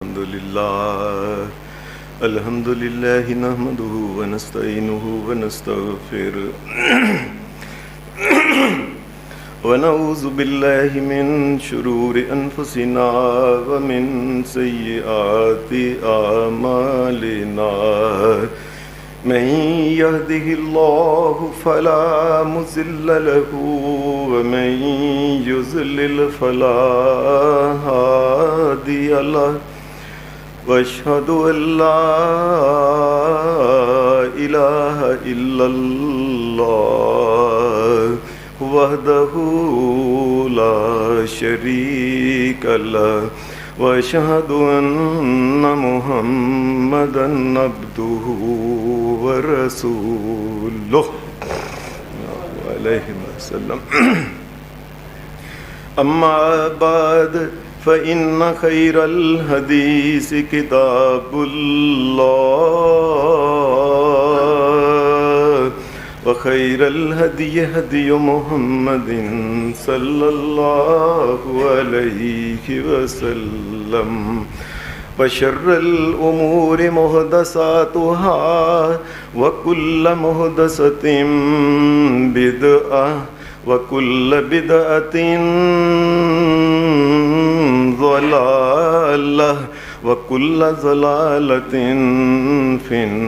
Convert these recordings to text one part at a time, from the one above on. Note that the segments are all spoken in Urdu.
الحمد لله نحمده ونستعينه ونستغفره ونعوذ بالله من شرور أنفسنا ومن سيئات أعمالنا من يهده الله فلا مضل له ومن يضلل فلا هادي له واشهد ان لا اله الا الله وحده لا شريك له واشهد ان محمدا عبده ورسوله عليه وسلم. اما بعد فإن خير الحديث كتاب الله وخير الهدي هدي محمد صلى الله عليه وسلم وشر الأمور محدثاتها وكل محدثة بدعة وكل بدعة ضلالة وكل ضلالة في النار.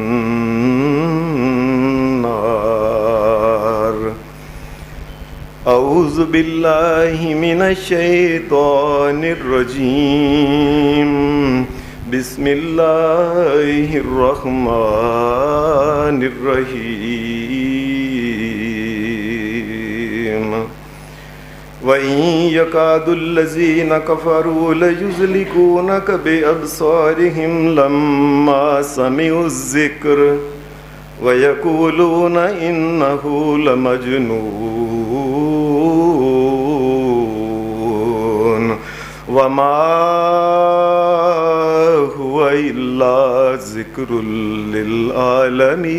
أعوذ بالله من الشيطان الرجيم. بسم الله الرحمن الرحيم. وَإِن يَكَادُ الَّذِينَ كَفَرُوا لَيُزْلِقُونَكَ بِأَبْصَارِهِمْ لَمَّا سَمِعُوا الذِّكْرَ وَيَقُولُونَ إِنَّهُ لَمَجْنُونٌ وَمَا هُوَ إِلَّا ذِكْرٌ لِّلْعَالَمِينَ.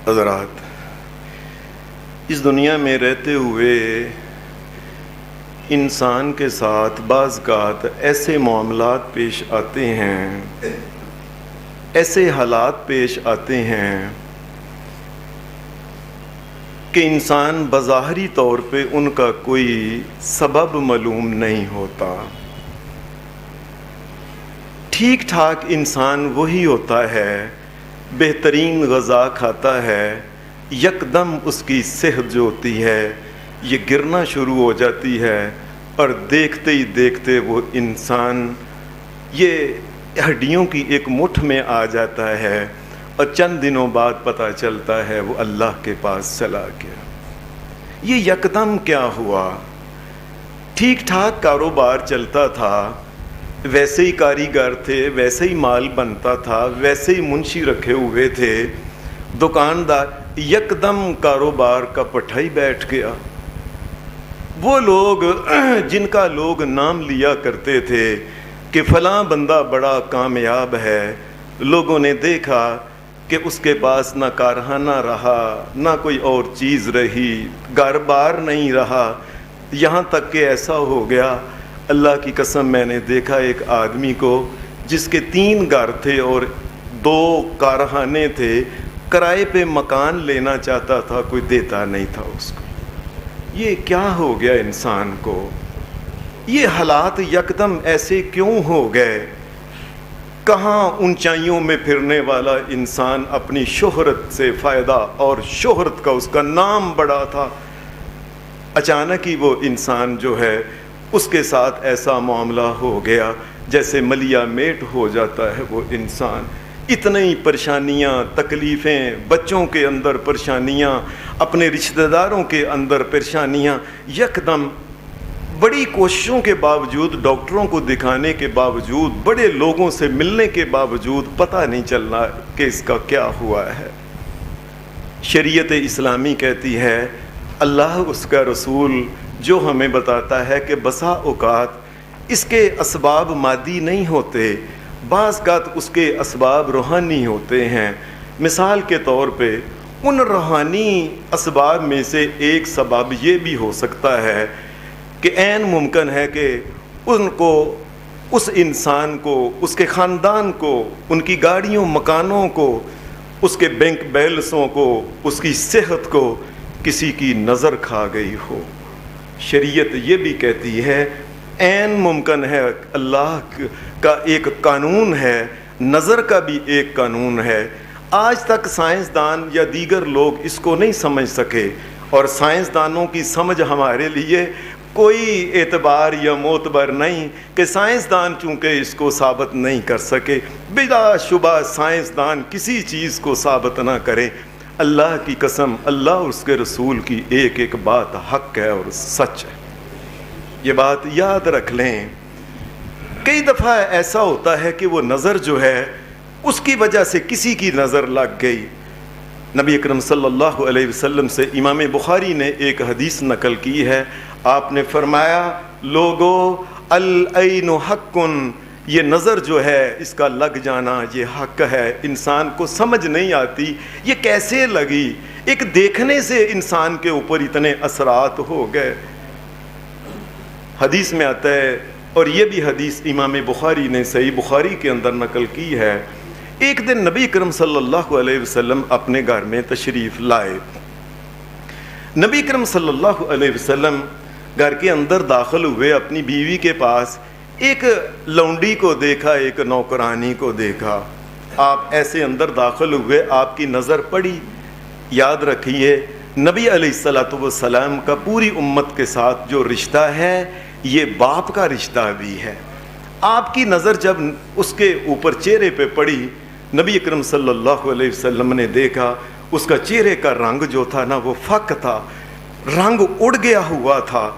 حضرات، اس دنیا میں رہتے ہوئے انسان کے ساتھ بعض اوقات ایسے معاملات پیش آتے ہیں، ایسے حالات پیش آتے ہیں کہ انسان بظاہری طور پہ ان کا کوئی سبب معلوم نہیں ہوتا. ٹھیک ٹھاک انسان وہی ہوتا ہے، بہترین غذا کھاتا ہے، یکدم اس کی صحت جو ہوتی ہے یہ گرنا شروع ہو جاتی ہے، اور دیکھتے ہی دیکھتے وہ انسان یہ ہڈیوں کی ایک مٹھ میں آ جاتا ہے، اور چند دنوں بعد پتہ چلتا ہے وہ اللہ کے پاس چلا گیا. یہ یکدم کیا ہوا؟ ٹھیک ٹھاک کاروبار چلتا تھا، ویسے ہی کاریگر تھے، ویسے ہی مال بنتا تھا، ویسے ہی منشی رکھے ہوئے تھے، دکاندار، یکدم کاروبار کا پٹھائی بیٹھ گیا. وہ لوگ جن کا لوگ نام لیا کرتے تھے کہ فلاں بندہ بڑا کامیاب ہے، لوگوں نے دیکھا کہ اس کے پاس نہ کارخانہ رہا، نہ کوئی اور چیز رہی، گھر بار نہیں رہا، یہاں تک کہ ایسا ہو گیا، اللہ کی قسم میں نے دیکھا ایک آدمی کو جس کے 3 گھر تھے اور 2 کارخانے تھے، کرائے پہ مکان لینا چاہتا تھا، کوئی دیتا نہیں تھا اس کو. یہ کیا ہو گیا انسان کو؟ یہ حالات یکدم ایسے کیوں ہو گئے؟ کہاں اونچائیوں میں پھرنے والا انسان اپنی شہرت سے فائدہ، اور شہرت کا اس کا نام بڑا تھا، اچانک ہی وہ انسان جو ہے اس کے ساتھ ایسا معاملہ ہو گیا جیسے ملیا میٹ ہو جاتا ہے وہ انسان. اتنی پریشانیاں، تکلیفیں، بچوں کے اندر پریشانیاں، اپنے رشتہ داروں کے اندر پریشانیاں، یکدم بڑی کوششوں کے باوجود، ڈاکٹروں کو دکھانے کے باوجود، بڑے لوگوں سے ملنے کے باوجود پتہ نہیں چلنا کہ اس کا کیا ہوا ہے. شریعت اسلامی کہتی ہے، اللہ اس کا رسول جو ہمیں بتاتا ہے کہ بسا اوقات اس کے اسباب مادی نہیں ہوتے، بعض اوقات اس کے اسباب روحانی ہوتے ہیں. مثال کے طور پہ ان روحانی اسباب میں سے ایک سبب یہ بھی ہو سکتا ہے کہ عین ممکن ہے کہ ان کو، اس انسان کو، اس کے خاندان کو، ان کی گاڑیوں مکانوں کو، اس کے بینک بیلنسوں کو، اس کی صحت کو کسی کی نظر کھا گئی ہو۔ شریعت یہ بھی کہتی ہے عین ممکن ہے، اللہ کا ایک قانون ہے، نظر کا بھی ایک قانون ہے۔ آج تک سائنسدان یا دیگر لوگ اس کو نہیں سمجھ سکے، اور سائنسدانوں کی سمجھ ہمارے لیے کوئی اعتبار یا معتبر نہیں کہ سائنسدان چونکہ اس کو ثابت نہیں کر سکے۔ بلا شبہ سائنسدان کسی چیز کو ثابت نہ کرے، اللہ کی قسم اللہ اور اس کے رسول کی ایک ایک بات حق ہے اور سچ ہے۔ یہ بات یاد رکھ لیں۔ کئی دفعہ ایسا ہوتا ہے کہ وہ نظر جو ہے اس کی وجہ سے کسی کی نظر لگ گئی۔ نبی اکرم صلی اللہ علیہ وسلم سے امام بخاری نے ایک حدیث نقل کی ہے، آپ نے فرمایا لوگو العین حق، یہ نظر جو ہے اس کا لگ جانا یہ حق ہے۔ انسان کو سمجھ نہیں آتی یہ کیسے لگی، ایک دیکھنے سے انسان کے اوپر اتنے اثرات ہو گئے۔ حدیث میں آتا ہے، اور یہ بھی حدیث امام بخاری نے صحیح بخاری کے اندر نقل کی ہے، ایک دن نبی کرم صلی اللہ علیہ وسلم اپنے گھر میں تشریف لائے۔ نبی کرم صلی اللہ علیہ وسلم گھر کے اندر داخل ہوئے، اپنی بیوی کے پاس ایک لونڈی کو دیکھا، ایک نوکرانی کو دیکھا۔ آپ ایسے اندر داخل ہوئے، آپ کی نظر پڑی۔ یاد رکھیے نبی علیہ السلام کا پوری امت کے ساتھ جو رشتہ ہے یہ باپ کا رشتہ بھی ہے۔ آپ کی نظر جب اس کے اوپر چہرے پہ پڑی، نبی اکرم صلی اللہ علیہ وسلم نے دیکھا اس کا چہرے کا رنگ جو تھا نا وہ فک تھا، رنگ اڑ گیا ہوا تھا،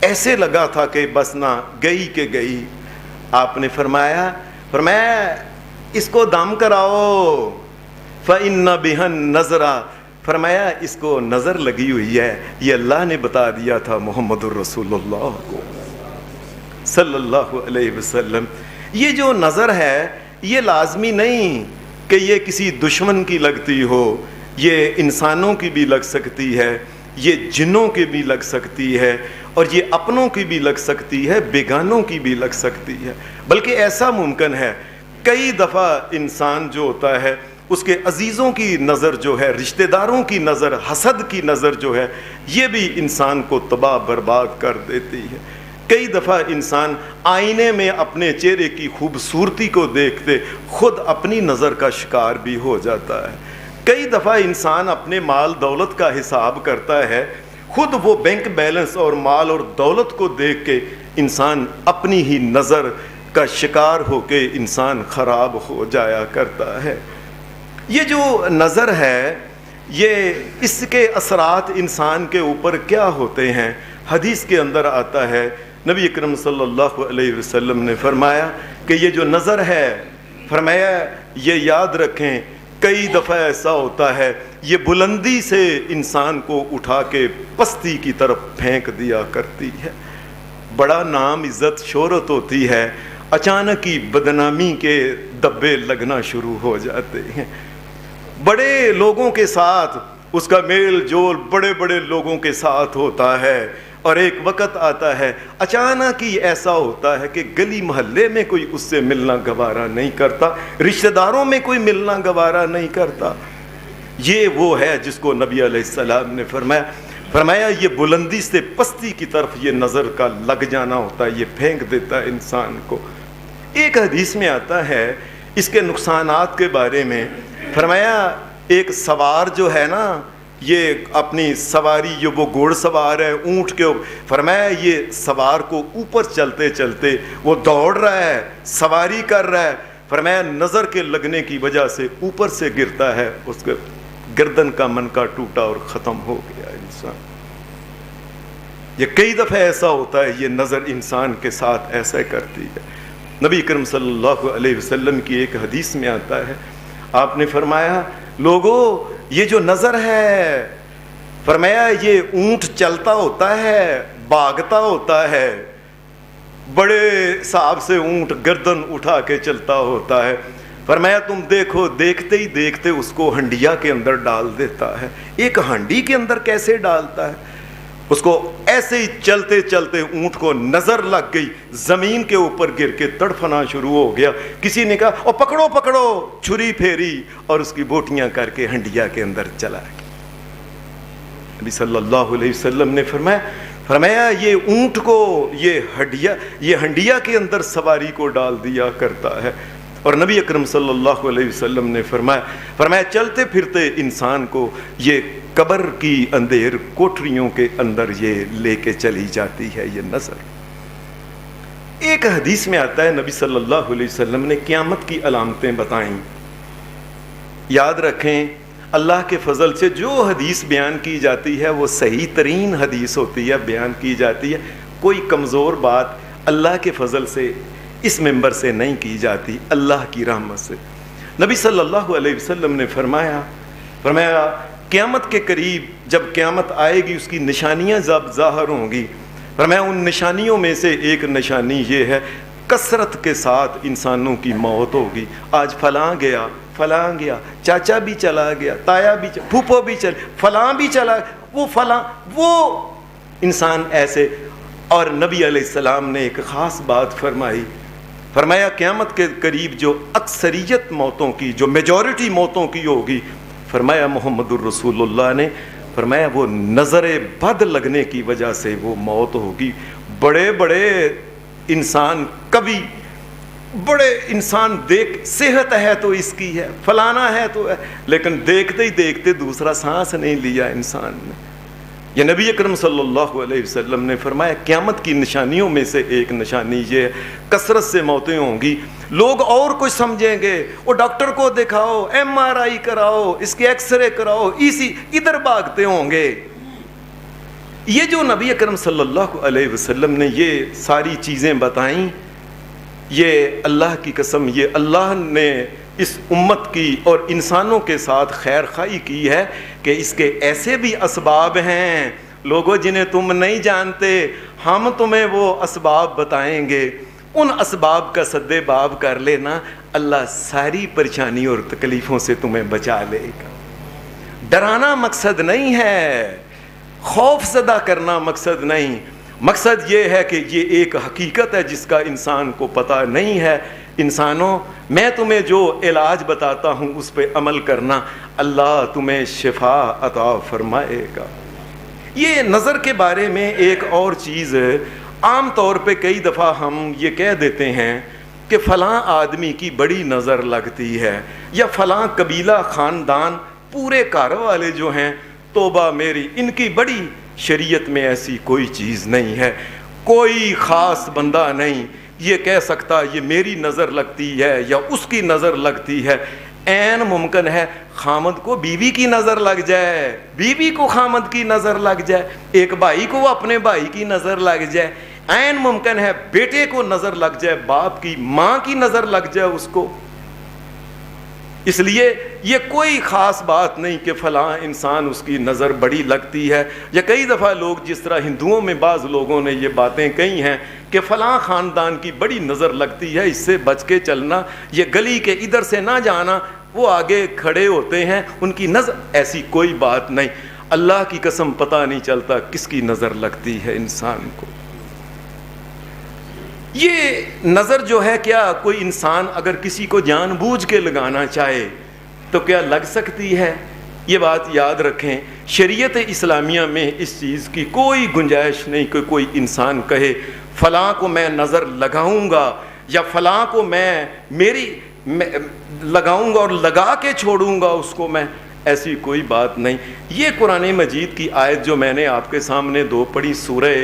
ایسے لگا تھا کہ بس نہ گئی کہ گئی۔ آپ نے فرمایا اس کو دم کراؤ، فَإِنَّ بِهَا النَّظْرَ، فرمایا اس کو نظر لگی ہوئی ہے۔ یہ اللہ نے بتا دیا تھا محمد الرسول اللہ کو صلی اللہ علیہ وسلم۔ یہ جو نظر ہے یہ لازمی نہیں کہ یہ کسی دشمن کی لگتی ہو، یہ انسانوں کی بھی لگ سکتی ہے، یہ جنوں کی بھی لگ سکتی ہے، اور یہ اپنوں کی بھی لگ سکتی ہے، بیگانوں کی بھی لگ سکتی ہے۔ بلکہ ایسا ممکن ہے کئی دفعہ انسان جو ہوتا ہے اس کے عزیزوں کی نظر جو ہے، رشتہ داروں کی نظر، حسد کی نظر جو ہے، یہ بھی انسان کو تباہ برباد کر دیتی ہے۔ کئی دفعہ انسان آئینے میں اپنے چہرے کی خوبصورتی کو دیکھتے خود اپنی نظر کا شکار بھی ہو جاتا ہے۔ کئی دفعہ انسان اپنے مال دولت کا حساب کرتا ہے، خود وہ بینک بیلنس اور مال اور دولت کو دیکھ کے انسان اپنی ہی نظر کا شکار ہو کے انسان خراب ہو جایا کرتا ہے۔ یہ جو نظر ہے یہ اس کے اثرات انسان کے اوپر کیا ہوتے ہیں؟ حدیث کے اندر آتا ہے، نبی اکرم صلی اللہ علیہ وسلم نے فرمایا کہ یہ جو نظر ہے، فرمایا یہ یاد رکھیں کئی دفعہ ایسا ہوتا ہے یہ بلندی سے انسان کو اٹھا کے پستی کی طرف پھینک دیا کرتی ہے۔ بڑا نام عزت شہرت ہوتی ہے، اچانک ہی بدنامی کے دبے لگنا شروع ہو جاتے ہیں۔ بڑے لوگوں کے ساتھ اس کا میل جول بڑے بڑے لوگوں کے ساتھ ہوتا ہے، اور ایک وقت آتا ہے اچانک ہی ایسا ہوتا ہے کہ گلی محلے میں کوئی اس سے ملنا گوارا نہیں کرتا، رشتہ داروں میں کوئی ملنا گوارا نہیں کرتا۔ یہ وہ ہے جس کو نبی علیہ السلام نے فرمایا یہ بلندی سے پستی کی طرف یہ نظر کا لگ جانا ہوتا ہے، یہ پھینک دیتا ہے انسان کو۔ ایک حدیث میں آتا ہے اس کے نقصانات کے بارے میں، فرمایا ایک سوار جو ہے نا، یہ اپنی سواری، یہ وہ گھوڑ سوار ہے اونٹ کے، فرمایا یہ سوار کو اوپر چلتے چلتے وہ دوڑ رہا ہے، سواری کر رہا ہے، فرمایا نظر کے لگنے کی وجہ سے اوپر سے گرتا ہے، اس کے گردن کا منکا ٹوٹا اور ختم ہو گیا انسان۔ یہ کئی دفعہ ایسا ہوتا ہے، یہ نظر انسان کے ساتھ ایسا کرتی ہے۔ نبی کرم صلی اللہ علیہ وسلم کی ایک حدیث میں آتا ہے، آپ نے فرمایا لوگو یہ جو نظر ہے، فرمایا یہ اونٹ چلتا ہوتا ہے، بھاگتا ہوتا ہے، بڑے صاحب سے اونٹ گردن اٹھا کے چلتا ہوتا ہے، فرمایا تم دیکھو، دیکھتے ہی دیکھتے اس کو ہنڈیا کے اندر ڈال دیتا ہے۔ ایک ہانڈی کے اندر کیسے ڈالتا ہے؟ اس کو ایسے ہی چلتے چلتے اونٹ کو نظر لگ گئی، زمین کے اوپر گر کے تڑفنا شروع ہو گیا۔ کسی نے کہا او پکڑو پکڑو، چھری پھیری اور اس کی بوٹیاں کر کے ہنڈیا کے اندر چلا گیا۔ نبی صلی اللہ علیہ وسلم نے فرمایا یہ اونٹ کو یہ ہنڈیا کے اندر سواری کو ڈال دیا کرتا ہے۔ اور نبی اکرم صلی اللہ علیہ وسلم نے فرمایا چلتے پھرتے انسان کو یہ قبر کی اندھیر کوٹریوں کے اندر یہ لے کے چلی جاتی ہے یہ نظر۔ ایک حدیث میں آتا ہے نبی صلی اللہ علیہ وسلم نے قیامت کی علامتیں بتائیں۔ یاد رکھیں اللہ کے فضل سے جو حدیث بیان کی جاتی ہے وہ صحیح ترین حدیث ہوتی ہے، بیان کی جاتی ہے۔ کوئی کمزور بات اللہ کے فضل سے اس ممبر سے نہیں کی جاتی، اللہ کی رحمت سے۔ نبی صلی اللہ علیہ وسلم نے فرمایا قیامت کے قریب جب قیامت آئے گی اس کی نشانیاں جب ظاہر ہوں گی، فرمایا ان نشانیوں میں سے ایک نشانی یہ ہے کثرت کے ساتھ انسانوں کی موت ہوگی۔ آج فلاں گیا، چاچا بھی چلا گیا، تایا بھی پھوپھو بھی چل، فلاں بھی چلا، وہ انسان ایسے۔ اور نبی علیہ السلام نے ایک خاص بات فرمایا قیامت کے قریب جو اکثریت موتوں کی، جو میجورٹی موتوں کی ہوگی، فرمایا محمد الرسول اللہ نے فرمایا وہ نظر بد لگنے کی وجہ سے وہ موت ہوگی۔ بڑے بڑے انسان دیکھ صحت ہے تو اس کی ہے، فلانا ہے تو ہے، لیکن دیکھتے ہی دیکھتے دوسرا سانس نہیں لیا انسان نے۔ یہ نبی اکرم صلی اللہ علیہ وسلم نے فرمایا قیامت کی نشانیوں میں سے ایک نشانی یہ ہے کثرت سے موتیں ہوں گی۔ لوگ اور کچھ سمجھیں گے، وہ ڈاکٹر کو دکھاؤ، MRI کراؤ، اس کے ایکس رے کراؤ، ادھر بھاگتے ہوں گے۔ یہ جو نبی اکرم صلی اللہ علیہ وسلم نے یہ ساری چیزیں بتائیں، یہ اللہ کی قسم یہ اللہ نے اس امت کی اور انسانوں کے ساتھ خیر خواہی کی ہے کہ اس کے ایسے بھی اسباب ہیں لوگوں جنہیں تم نہیں جانتے، ہم تمہیں وہ اسباب بتائیں گے، ان اسباب کا سد باب کر لینا، اللہ ساری پریشانی اور تکلیفوں سے تمہیں بچا لے گا۔ ڈرانا مقصد نہیں ہے، خوف زدہ کرنا مقصد نہیں، مقصد یہ ہے کہ یہ ایک حقیقت ہے جس کا انسان کو پتہ نہیں ہے۔ انسانوں میں تمہیں جو علاج بتاتا ہوں اس پہ عمل کرنا، اللہ تمہیں شفا عطا فرمائے گا۔ یہ نظر کے بارے میں ایک اور چیز ہے، عام طور پہ کئی دفعہ ہم یہ کہہ دیتے ہیں کہ فلاں آدمی کی بڑی نظر لگتی ہے، یا فلاں قبیلہ خاندان پورے گھر والے جو ہیں توبہ میری ان کی بڑی، شریعت میں ایسی کوئی چیز نہیں ہے۔ کوئی خاص بندہ نہیں یہ کہہ سکتا یہ میری نظر لگتی ہے یا اس کی نظر لگتی ہے۔ عین ممکن ہے خامد کو بیوی کی نظر لگ جائے، بیوی کو خامد کی نظر لگ جائے، ایک بھائی کو اپنے بھائی کی نظر لگ جائے، عین ممکن ہے بیٹے کو نظر لگ جائے، باپ کی ماں کی نظر لگ جائے اس کو۔ اس لیے یہ کوئی خاص بات نہیں کہ فلاں انسان اس کی نظر بڑی لگتی ہے، یا کئی دفعہ لوگ جس طرح ہندوؤں میں بعض لوگوں نے یہ باتیں کہی ہیں کہ فلاں خاندان کی بڑی نظر لگتی ہے، اس سے بچ کے چلنا، یہ گلی کے ادھر سے نہ جانا، وہ آگے کھڑے ہوتے ہیں ان کی نظر، ایسی کوئی بات نہیں۔ اللہ کی قسم پتہ نہیں چلتا کس کی نظر لگتی ہے انسان کو۔ یہ نظر جو ہے کیا کوئی انسان اگر کسی کو جان بوجھ کے لگانا چاہے تو کیا لگ سکتی ہے؟ یہ بات یاد رکھیں، شریعت اسلامیہ میں اس چیز کی کوئی گنجائش نہیں کہ کوئی انسان کہے فلاں کو میں نظر لگاؤں گا یا فلاں کو میں لگاؤں گا اور لگا کے چھوڑوں گا اس کو میں، ایسی کوئی بات نہیں۔ یہ قرآن مجید کی آیت جو میں نے آپ کے سامنے دو پڑھی سورہ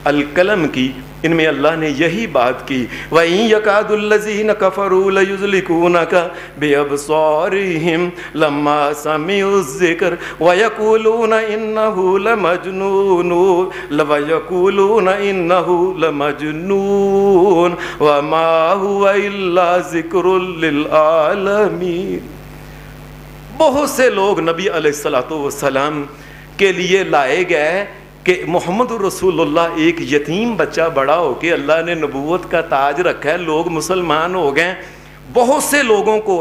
القلم کی، ان میں اللہ نے یہی بات کی، وَإِن يَكَادُ الَّذِينَ كَفَرُوا لَيُزْلِقُونَكَ بِأَبْصَارِهِمْ لَمَّا سَمِعُوا الذِّكْرَ وَيَقُولُونَ إِنَّهُ لَمَجْنُونٌ وَمَا هُوَ إِلَّا ذِكْرٌ لِّلْعَالَمِينَ۔ بہت سے لوگ نبی علیہ السلام کے لیے لائے گئے کہ محمد الرسول اللہ ایک یتیم بچہ بڑا ہو کے اللہ نے نبوت کا تاج رکھا ہے، لوگ مسلمان ہو گئے، بہت سے لوگوں کو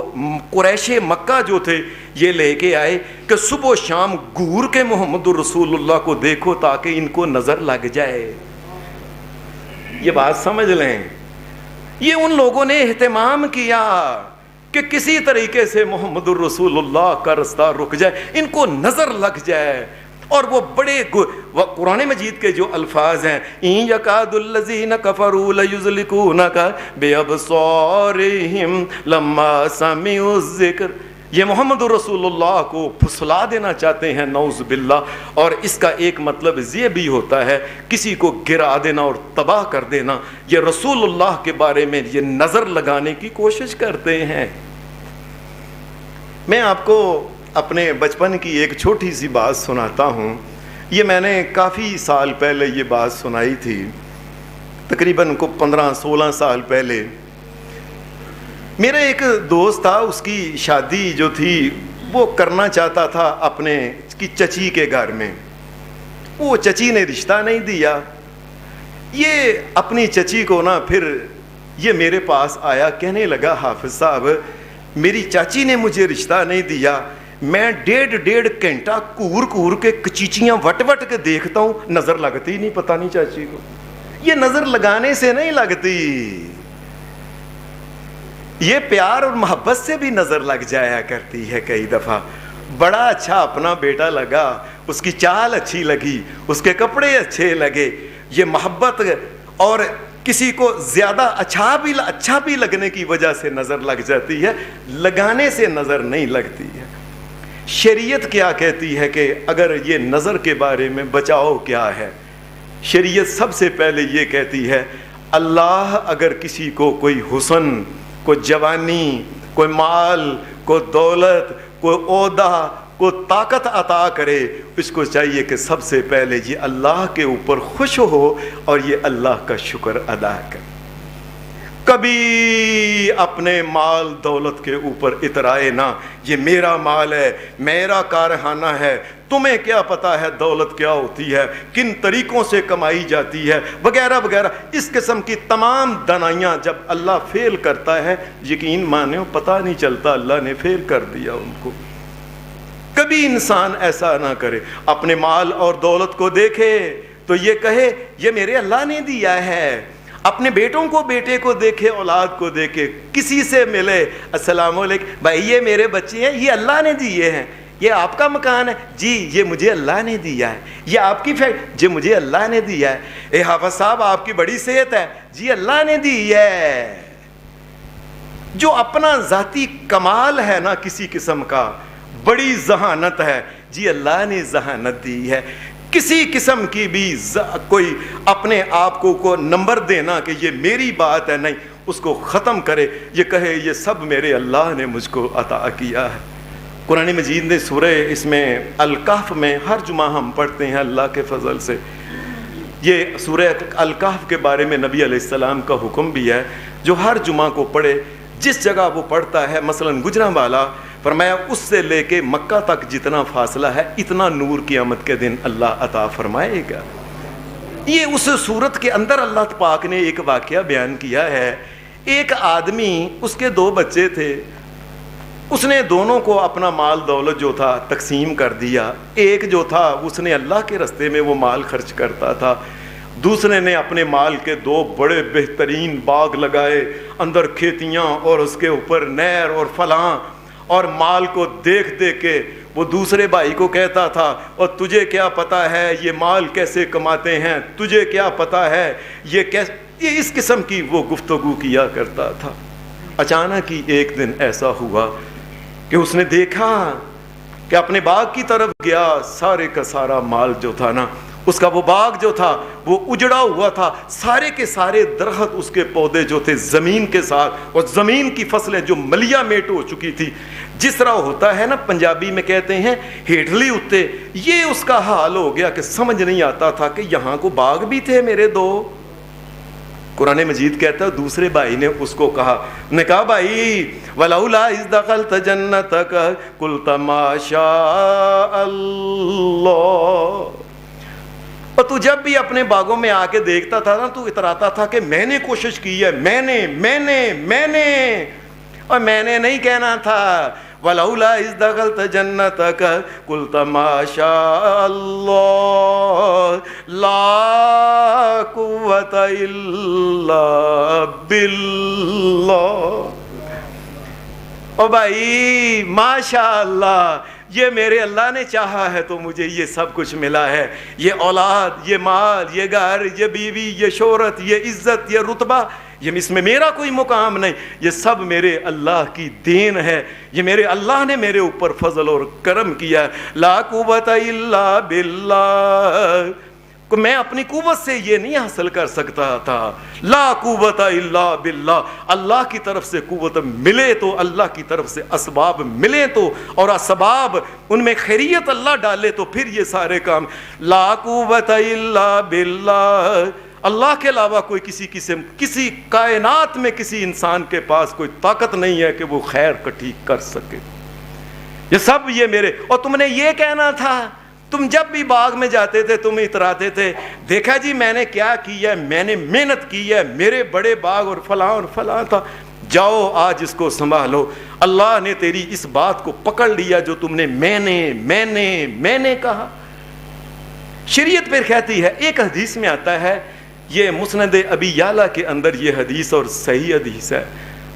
قریش مکہ جو تھے یہ لے کے آئے کہ صبح و شام گور کے محمد الرسول اللہ کو دیکھو تاکہ ان کو نظر لگ جائے. یہ بات سمجھ لیں, یہ ان لوگوں نے اہتمام کیا کہ کسی طریقے سے محمد الرسول اللہ کا رستہ رک جائے, ان کو نظر لگ جائے. اور وہ بڑے قرآن مجید کے جو الفاظ ہیں, اِن یکاد الذین کفروا لیزلقونک بابصارہم لما سمعوا الذکر, یہ محمد رسول اللہ کو پھسلا دینا چاہتے ہیں, نعوذ باللہ. اور اس کا ایک مطلب یہ بھی ہوتا ہے کسی کو گرا دینا اور تباہ کر دینا. یہ رسول اللہ کے بارے میں یہ نظر لگانے کی کوشش کرتے ہیں. میں آپ کو اپنے بچپن کی ایک چھوٹی سی بات سناتا ہوں. یہ میں نے کافی سال پہلے یہ بات سنائی تھی, تقریباً کو 15-16 سال پہلے. میرا ایک دوست تھا, اس کی شادی جو تھی وہ کرنا چاہتا تھا اپنے کی چچی کے گھر میں. وہ چچی نے رشتہ نہیں دیا. یہ اپنی چچی کو نا پھر یہ میرے پاس آیا, کہنے لگا حافظ صاحب میری چاچی نے مجھے رشتہ نہیں دیا, میں ڈیڑھ گھنٹہ کور کے کچیچیاں وٹ کے دیکھتا ہوں, نظر لگتی نہیں, پتہ نہیں چاچی کو. یہ نظر لگانے سے نہیں لگتی, یہ پیار اور محبت سے بھی نظر لگ جایا کرتی ہے کئی دفعہ. بڑا اچھا اپنا بیٹا لگا, اس کی چال اچھی لگی, اس کے کپڑے اچھے لگے, یہ محبت. اور کسی کو زیادہ اچھا بھی لگنے کی وجہ سے نظر لگ جاتی ہے, لگانے سے نظر نہیں لگتی ہے. شریعت کیا کہتی ہے کہ اگر یہ نظر کے بارے میں بچاؤ کیا ہے؟ شریعت سب سے پہلے یہ کہتی ہے اللہ اگر کسی کو کوئی حسن, کوئی جوانی, کوئی مال, کوئی دولت, کوئی عہدہ, کوئی طاقت عطا کرے, اس کو چاہیے کہ سب سے پہلے یہ اللہ کے اوپر خوش ہو اور یہ اللہ کا شکر ادا کرے. کبھی اپنے مال دولت کے اوپر اترائے نہ, یہ میرا مال ہے, میرا کارخانہ ہے, تمہیں کیا پتا ہے دولت کیا ہوتی ہے, کن طریقوں سے کمائی جاتی ہے, وغیرہ وغیرہ. اس قسم کی تمام دنائیاں جب اللہ فیل کرتا ہے, یقین مانو پتہ نہیں چلتا اللہ نے فیل کر دیا ان کو. کبھی انسان ایسا نہ کرے, اپنے مال اور دولت کو دیکھے تو یہ کہے یہ میرے اللہ نے دیا ہے. اپنے بیٹوں کو, بیٹے کو دیکھے, اولاد کو دیکھے, کسی سے ملے السلام علیکم بھائی یہ میرے بچے ہیں, یہ اللہ نے دیے ہیں. یہ آپ کا مکان ہے جی, یہ مجھے اللہ نے دیا ہے. یہ آپ کی فیکٹری جی, مجھے اللہ نے دیا ہے. اے حافظ صاحب آپ کی بڑی صحت ہے جی, اللہ نے دی ہے. جو اپنا ذاتی کمال ہے نا کسی قسم کا, بڑی ذہانت ہے جی, اللہ نے ذہانت دی ہے. کسی قسم کی بھی کوئی اپنے آپ کو نمبر دینا کہ یہ میری بات ہے, نہیں, اس کو ختم کرے, یہ کہے یہ سب میرے اللہ نے مجھ کو عطا کیا ہے. قرآن مجید نے سورہ اس میں الکہف میں ہر جمعہ ہم پڑھتے ہیں اللہ کے فضل سے. یہ سورہ الکہف کے بارے میں نبی علیہ السلام کا حکم بھی ہے جو ہر جمعہ کو پڑھے, جس جگہ وہ پڑھتا ہے, مثلا گجرانوالہ, فرمایا اس سے لے کے مکہ تک جتنا فاصلہ ہے اتنا نور قیامت کے دن اللہ عطا فرمائے گا. یہ اس صورت کے اندر اللہ پاک نے ایک واقعہ بیان کیا ہے. ایک آدمی, اس کے 2 بچے تھے, اس نے دونوں کو اپنا مال دولت جو تھا تقسیم کر دیا. ایک جو تھا اس نے اللہ کے راستے میں وہ مال خرچ کرتا تھا, دوسرے نے اپنے مال کے 2 بڑے بہترین باغ لگائے, اندر کھیتیاں اور اس کے اوپر نہر اور فلاں. اور مال کو دیکھ کے وہ دوسرے بھائی کو کہتا تھا اور تجھے کیا پتا ہے یہ مال کیسے کماتے ہیں, تجھے کیا پتا ہے یہ کیسے, یہ اس قسم کی وہ گفتگو کیا کرتا تھا. اچانک ہی ایک دن ایسا ہوا کہ اس نے دیکھا کہ اپنے باغ کی طرف گیا, سارے کا سارا مال جو تھا نا, اس کا وہ باغ جو تھا وہ اجڑا ہوا تھا, سارے کے سارے درخت اس کے پودے جو تھے زمین کے ساتھ, اور زمین کی فصلیں جو ملیا میٹ ہو چکی تھی. جس طرح ہوتا ہے نا پنجابی میں کہتے ہیں ہیٹلی اتے, یہ اس کا حال ہو گیا کہ سمجھ نہیں آتا تھا کہ یہاں کو باغ بھی تھے میرے 2. قرآن مجید کہتا ہے دوسرے بھائی نے اس کو کہا, نے کہا بھائی وَلَوْلَا إِذْ دَخَلْتَ جَنَّتَكَ قُلْتَ مَا شَاءَ اللَّهُ. اور تو جب بھی اپنے باغوں میں آ کے دیکھتا تھا نا, تو اتراتا تھا کہ میں نے کوشش کی ہے, میں نے اور میں نے نہیں کہنا تھا وَلَوْلَا إِذْ دَخَلْتَ جَنَّتَكَ قُلْتَ مَا شَاءَ اللَّهُ لَا قُوَّةَ إِلَّا بِاللَّهِ۔ او بھائی ماشاء اللہ، یہ میرے اللہ نے چاہا ہے تو مجھے یہ سب کچھ ملا ہے، یہ اولاد، یہ مال، یہ گھر، یہ بیوی، یہ شہرت، یہ عزت، یہ رتبہ، یہ اس میں میرا کوئی مقام نہیں، یہ سب میرے اللہ کی دین ہے، یہ میرے اللہ نے میرے اوپر فضل اور کرم کیا ہے۔ لا قوت الا باللہ، میں اپنی قوت سے یہ نہیں حاصل کر سکتا تھا۔ لا قوت الا باللہ، اللہ کی طرف سے قوت ملے تو، اللہ کی طرف سے اسباب ملے تو، اور اسباب ان میں خیریت اللہ ڈالے تو پھر یہ سارے کام۔ لا قوت الا باللہ، اللہ کے علاوہ کوئی کسی قسم، کسی کائنات میں کسی انسان کے پاس کوئی طاقت نہیں ہے کہ وہ خیر کٹھی کر سکے۔ یہ سب یہ میرے، اور تم نے یہ کہنا تھا، تم جب بھی باغ میں جاتے تھے تم اتراتے تھے، دیکھا جی میں نے کیا کیا ہے، میں نے محنت کی ہے، میرے بڑے باغ اور فلاں تھا، جاؤ آج اس کو سنبھالو۔ اللہ نے تیری اس بات کو پکڑ لیا جو تم نے میں نے کہا۔ شریعت پھر کہتی ہے، ایک حدیث میں آتا ہے، یہ مسند ابی یعلا کے اندر یہ حدیث اور صحیح حدیث ہے،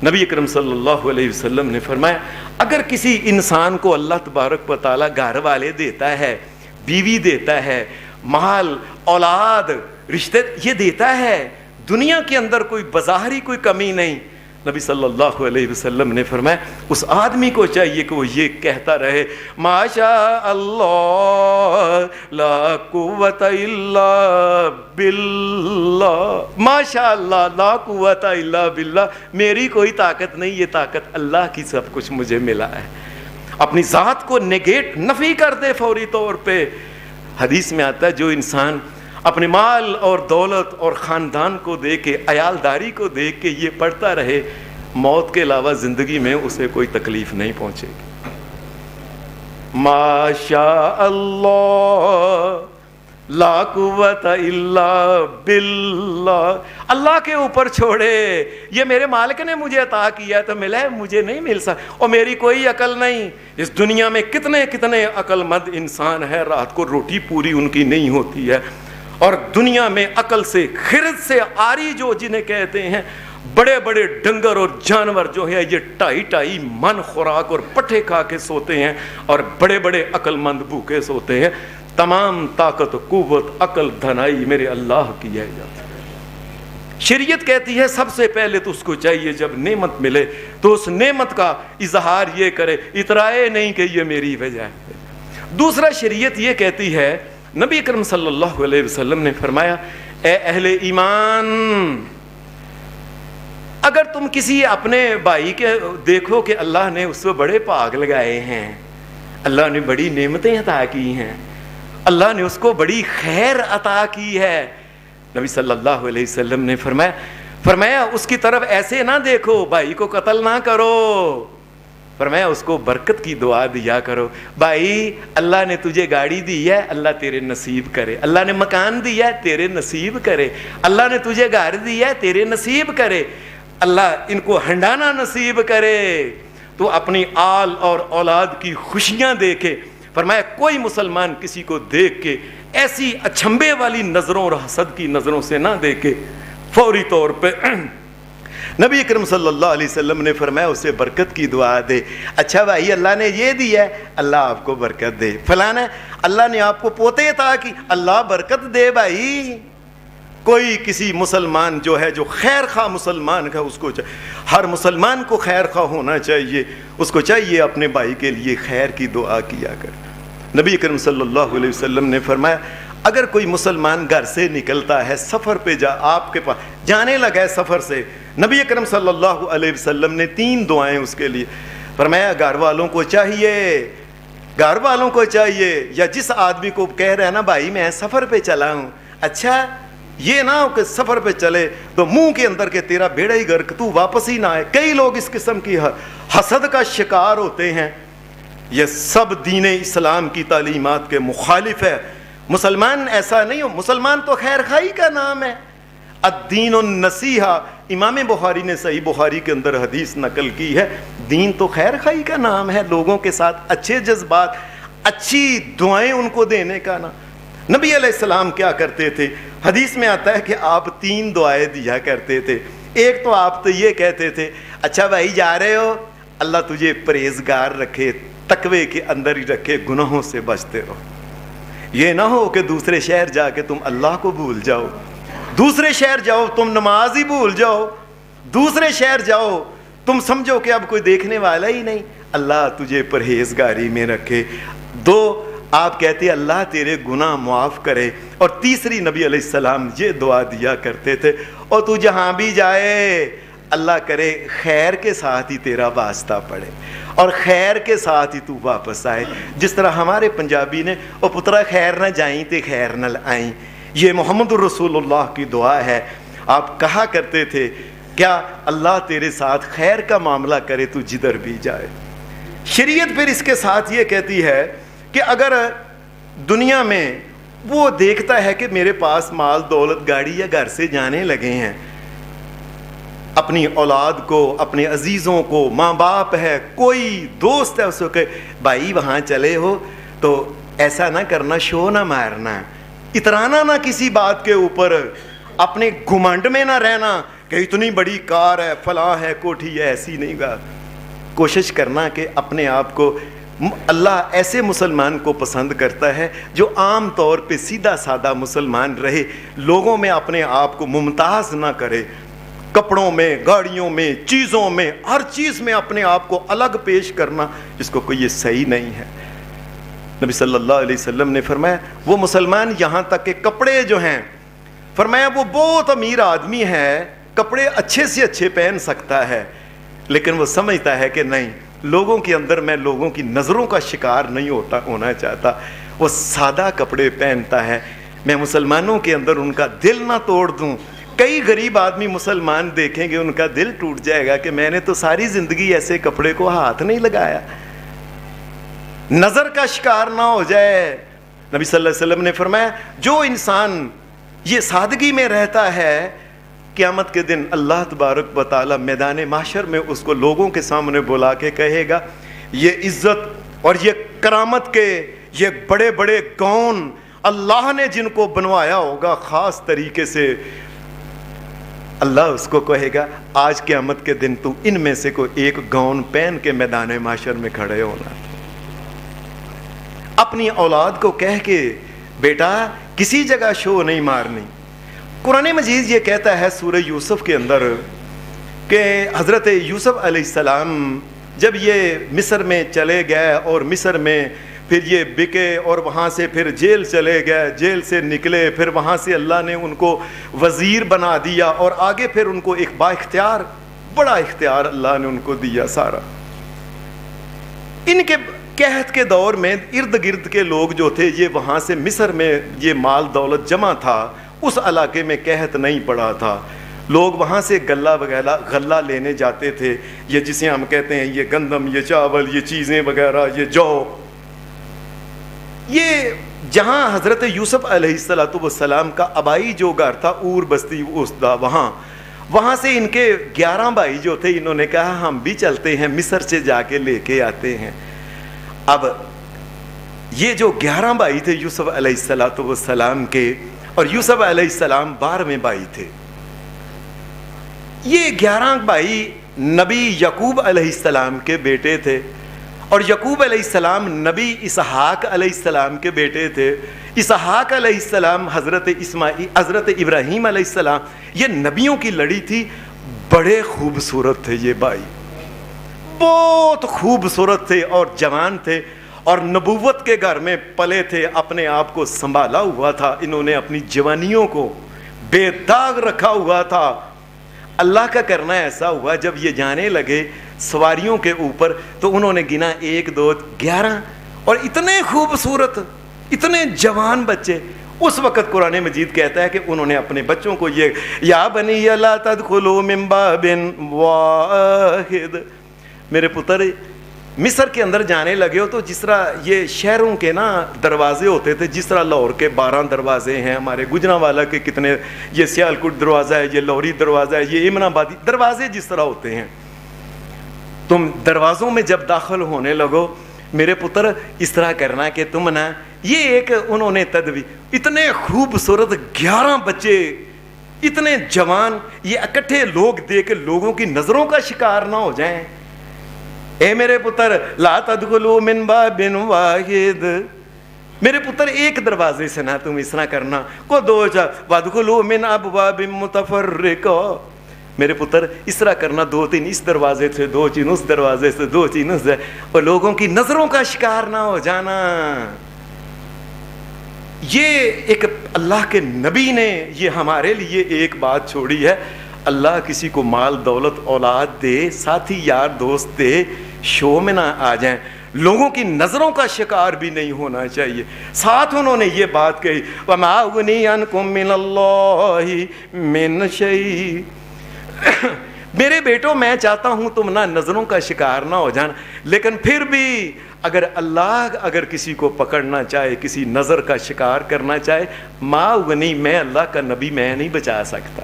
نبی اکرم صلی اللہ علیہ وسلم نے فرمایا اگر کسی انسان کو اللہ تبارک و تعالیٰ گھر والے دیتا ہے، بیوی دیتا ہے، مال، اولاد، رشتے یہ دیتا ہے، دنیا کے اندر کوئی بظاہری کوئی کمی نہیں، نبی صلی اللہ علیہ وسلم نے فرمایا اس آدمی کو چاہیے کہ وہ یہ کہتا رہے ماشاء اللہ لا قوت الا باللہ، ماشاء اللہ لا قوت الا باللہ، میری کوئی طاقت نہیں، یہ طاقت اللہ کی سب کچھ مجھے ملا ہے۔ اپنی ذات کو نگیٹ نفی کر دے فوری طور پہ۔ حدیث میں آتا ہے جو انسان اپنے مال اور دولت اور خاندان کو دیکھ کے، عیالداری کو دیکھ کے یہ پڑھتا رہے، موت کے علاوہ زندگی میں اسے کوئی تکلیف نہیں پہنچے گی۔ ماشاء اللہ لا قوت الا باللہ، اللہ کے اوپر چھوڑے، یہ میرے مالک نے مجھے عطا کیا تو ملا ہے، مجھے نہیں مل سکتا، اور میری کوئی عقل نہیں۔ اس دنیا میں کتنے عقل مند انسان ہے، رات کو روٹی پوری ان کی نہیں ہوتی ہے، اور دنیا میں عقل سے خرد سے آری جو جنہیں کہتے ہیں، بڑے بڑے ڈنگر اور جانور جو ہیں یہ 2.5 من خوراک اور پٹھے کھا کے سوتے ہیں، اور بڑے بڑے عقل مند بھوکے سوتے ہیں۔ تمام طاقت، قوت، عقل، دھنائی میرے اللہ کی ہے۔ شریعت کہتی ہے سب سے پہلے تو اس کو چاہیے جب نعمت ملے تو اس نعمت کا اظہار یہ کرے، اترائے نہیں کہ یہ میری وجہ ہے۔ دوسرا شریعت یہ کہتی ہے، نبی اکرم صلی اللہ علیہ وسلم نے فرمایا اے اہل ایمان، اگر تم کسی اپنے بھائی کے دیکھو کہ اللہ نے اس کو بڑے پاک لگائے ہیں، اللہ نے بڑی نعمتیں عطا کی ہیں، اللہ نے اس کو بڑی خیر عطا کی ہے، نبی صلی اللہ علیہ وسلم نے فرمایا اس کی طرف ایسے نہ دیکھو، بھائی کو قتل نہ کرو، فرمایا اس کو برکت کی دعا دیا کرو۔ بھائی اللہ نے تجھے گاڑی دی ہے، اللہ تیرے نصیب کرے، اللہ نے مکان دیا ہے تیرے نصیب کرے، اللہ نے تجھے گھر دیا ہے تیرے نصیب کرے، اللہ ان کو ہنڈانا نصیب کرے، تو اپنی آل اور اولاد کی خوشیاں دیکھے۔ فرمایا کوئی مسلمان کسی کو دیکھ کے ایسی اچھمبے والی نظروں اور حسد کی نظروں سے نہ دیکھے، فوری طور پہ نبی اکرم صلی اللہ علیہ وسلم نے فرمایا اسے برکت کی دعا دے۔ اچھا بھائی اللہ نے یہ دیا ہے، اللہ آپ کو برکت دے۔ فلانا اللہ نے آپ کو پوتے عطا کی، اللہ برکت دے بھائی۔ کوئی کسی مسلمان جو ہے جو خیر خواہ مسلمان کا، اس کو ہر مسلمان کو خیر خواہ ہونا چاہیے، اس کو چاہیے اپنے بھائی کے لیے خیر کی دعا کیا کر۔ نبی اکرم صلی اللہ علیہ وسلم نے فرمایا اگر کوئی مسلمان گھر سے نکلتا ہے، سفر پہ آپ کے پاس جانے لگا ہے سفر سے، نبی اکرم صلی اللہ علیہ وسلم نے 3 دعائیں اس کے لیے فرمایا، گھر والوں کو چاہیے یا جس آدمی کو کہہ رہے ہیں نا بھائی میں سفر پہ چلا ہوں، اچھا یہ نہ ہو کہ سفر پہ چلے تو منہ کے اندر کہ تیرا بیڑا ہی غرق، تو واپس ہی نہ آئے۔ کئی لوگ اس قسم کی حسد کا شکار ہوتے ہیں، یہ سب دین اسلام کی تعلیمات کے مخالف ہے۔ مسلمان ایسا نہیں ہو، مسلمان تو خیر خواہی کا نام ہے، الدین النصیحہ، امام بخاری نے صحیح بخاری کے اندر حدیث نقل کی ہے، دین تو خیر خواہی کا نام ہے، لوگوں کے ساتھ اچھے جذبات، اچھی دعائیں ان کو دینے کا نام۔ نبی علیہ السلام کیا کرتے تھے؟ حدیث میں آتا ہے کہ آپ 3 دعائیں دیا کرتے تھے۔ ایک تو آپ تو یہ کہتے تھے، اچھا بھائی جا رہے ہو، اللہ تجھے پرہیزگار رکھے، تقوی کے اندر ہی رکھے، گناہوں سے بچتے رہو۔ یہ نہ ہو کہ دوسرے شہر جا کے تم اللہ کو بھول جاؤ، دوسرے شہر جاؤ تم نماز ہی بھول جاؤ، دوسرے شہر جاؤ تم سمجھو کہ اب کوئی دیکھنے والا ہی نہیں، اللہ تجھے پرہیزگاری میں رکھے۔ 2 آپ کہتے اللہ تیرے گناہ معاف کرے، اور تیسری نبی علیہ السلام یہ دعا دیا کرتے تھے، اور تو جہاں بھی جائے اللہ کرے خیر کے ساتھ ہی تیرا واسطہ پڑے اور خیر کے ساتھ ہی تو واپس آئے۔ جس طرح ہمارے پنجابی نے او پترا خیر نہ جائیں تے خیر نہ آئیں، یہ محمد الرسول اللہ کی دعا ہے۔ آپ کہا کرتے تھے کیا اللہ تیرے ساتھ خیر کا معاملہ کرے تو جدھر بھی جائے۔ شریعت پھر اس کے ساتھ یہ کہتی ہے کہ اگر دنیا میں وہ دیکھتا ہے کہ میرے پاس مال دولت گاڑی یا گھر سے جانے لگے ہیں، اپنی اولاد کو، اپنے عزیزوں کو، ماں باپ ہے، کوئی دوست ہے، اس کو کہ بھائی وہاں چلے ہو تو ایسا نہ کرنا، شو نہ مارنا، اترانا نہ کسی بات کے اوپر، اپنے گھمنڈ میں نہ رہنا کہ اتنی بڑی کار ہے، فلاں ہے، کوٹھی ہے، ایسی نہیں گا۔ کوشش کرنا کہ اپنے آپ کو، اللہ ایسے مسلمان کو پسند کرتا ہے جو عام طور پہ سیدھا سادہ مسلمان رہے، لوگوں میں اپنے آپ کو ممتاز نہ کرے، کپڑوں میں، گاڑیوں میں، چیزوں میں، ہر چیز میں اپنے آپ کو الگ پیش کرنا، جس کو کوئی یہ صحیح نہیں ہے۔ نبی صلی اللہ علیہ وسلم نے فرمایا وہ مسلمان یہاں تک کہ کپڑے جو ہیں، فرمایا وہ بہت امیر آدمی ہے، کپڑے اچھے سے اچھے پہن سکتا ہے، لیکن وہ سمجھتا ہے کہ نہیں، لوگوں کے اندر میں لوگوں کی نظروں کا شکار نہیں ہونا چاہتا، وہ سادہ کپڑے پہنتا ہے، میں مسلمانوں کے اندر ان کا دل نہ توڑ دوں۔ کئی غریب آدمی مسلمان دیکھیں گے ان کا دل ٹوٹ جائے گا کہ میں نے تو ساری زندگی ایسے کپڑے کو ہاتھ نہیں لگایا، نظر کا شکار نہ ہو جائے۔ نبی صلی اللہ علیہ وسلم نے فرمایا جو انسان یہ سادگی میں رہتا ہے، قیامت کے دن اللہ تبارک و تعالی میدان محشر میں اس کو لوگوں کے سامنے بلا کے کہے گا یہ عزت اور یہ کرامت کے یہ بڑے بڑے گون اللہ نے جن کو بنوایا ہوگا خاص طریقے سے، اللہ اس کو کہے گا آج قیامت کے دن تو ان میں سے کوئی ایک گون پہن کے میدان محشر میں کھڑے ہونا۔ اپنی اولاد کو کہہ کے بیٹا کسی جگہ شو نہیں مارنی۔ قرآن مجید یہ کہتا ہے سورہ یوسف کے اندر کہ حضرت یوسف علیہ السلام جب یہ مصر میں چلے گئے اور مصر میں پھر یہ بکے اور وہاں سے پھر جیل چلے گئے، جیل سے نکلے، پھر وہاں سے اللہ نے ان کو وزیر بنا دیا اور آگے پھر ان کو ایک با اختیار، بڑا اختیار اللہ نے ان کو دیا سارا۔ ان کے قحط کے دور میں ارد گرد کے لوگ جو تھے یہ وہاں سے مصر میں یہ مال دولت جمع تھا، اس علاقے میں قحط نہیں پڑا تھا، لوگ وہاں سے غلہ لینے جاتے تھے، یہ جسے ہم کہتے ہیں یہ گندم، یہ چاول، یہ چیزیں وغیرہ، یہ جو، یہ جہاں حضرت یوسف علیہ السلام کا آبائی جو گھر تھا اور بستی اسدا، وہاں سے ان کے 11 بھائی جو تھے انہوں نے کہا ہم بھی چلتے ہیں مصر سے جا کے لے کے آتے ہیں۔ اب یہ جو 11 بھائی تھے یوسف علیہ السلام کے، اور یوسف علیہ السلام 12ویں بھائی تھے، یہ 11 بھائی نبی یعقوب علیہ السلام کے بیٹے تھے، اور یعقوب علیہ السلام نبی اسحاق علیہ السلام کے بیٹے تھے، اسحاق علیہ السلام حضرت ابراہیم علیہ السلام، یہ نبیوں کی لڑی تھی، بڑے خوبصورت تھے یہ بھائی، بہت خوبصورت تھے اور جوان تھے، اور نبوت کے گھر میں پلے تھے، اپنے آپ کو سنبھالا ہوا تھا، انہوں نے اپنی جوانیوں کو بے داغ رکھا ہوا تھا۔ اللہ کا کرنا ایسا ہوا جب یہ جانے لگے سواریوں کے اوپر تو انہوں نے گنا 1 2 11 اور اتنے خوبصورت اتنے جوان بچے۔ اس وقت قرآن مجید کہتا ہے کہ انہوں نے اپنے بچوں کو یہ یا بنی لا تدخلوا من باب واحد، میرے پتر مصر کے اندر جانے لگے ہو تو جس طرح یہ شہروں کے نا دروازے ہوتے تھے، جس طرح لاہور کے 12 دروازے ہیں، ہمارے گجرانوالا کے کتنے، یہ سیالکوٹ دروازہ ہے، یہ لوری دروازہ ہے، یہ امن آبادی دروازے جس طرح ہوتے ہیں، تم دروازوں میں جب داخل ہونے لگو میرے پتر اس طرح کرنا کہ تم نا، یہ ایک انہوں نے تدبیر، اتنے خوبصورت 11 بچے اتنے جوان، یہ اکٹھے لوگ دیکھ کے لوگوں کی نظروں کا شکار نہ ہو جائیں. اے میرے پتر لا تدخلوا من باب واحد، میرے پتر ایک دروازے سے نہ تم اس طرح کرنا کو دو وادخلوا من ابواب متفرقہ، میرے پتر اس طرح کرنا 2-3 اس دروازے سے، 2-3 اس دروازے سے، 2-3 اس، اور لوگوں کی نظروں کا شکار نہ ہو جانا. یہ ایک اللہ کے نبی نے یہ ہمارے لیے ایک بات چھوڑی ہے. اللہ کسی کو مال دولت اولاد دے، ساتھی یار دوست دے، شو میں نہ آ جائیں، لوگوں کی نظروں کا شکار بھی نہیں ہونا چاہیے. ساتھ انہوں نے یہ بات کہی وَمَا أُغْنِي عَنْكُم مِّنَ اللَّهِ مِّن شَيْءٍ، میرے بیٹوں میں چاہتا ہوں تم نہ نظروں کا شکار نہ ہو جانا، لیکن پھر بھی اگر اللہ اگر کسی کو پکڑنا چاہے، کسی نظر کا شکار کرنا چاہے، ما اغنی، میں اللہ کا نبی میں نہیں بچا سکتا.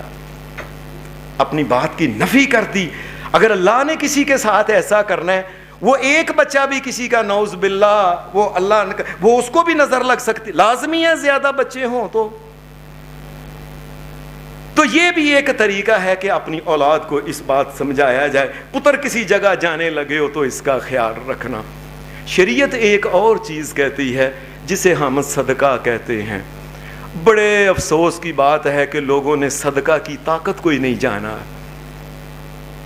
اپنی بات کی نفی کر دی. اگر اللہ نے کسی کے ساتھ ایسا کرنا ہے، وہ ایک بچہ بھی کسی کا نعوذ باللہ، وہ اللہ وہ اس کو بھی نظر لگ سکتی، لازمی ہے زیادہ بچے ہوں تو یہ بھی ایک طریقہ ہے کہ اپنی اولاد کو اس بات سمجھایا جائے. پتر کسی جگہ جانے لگے ہو تو اس کا خیال رکھنا. شریعت ایک اور چیز کہتی ہے جسے ہم صدقہ کہتے ہیں. بڑے افسوس کی بات ہے کہ لوگوں نے صدقہ کی طاقت کو ہی نہیں جانا.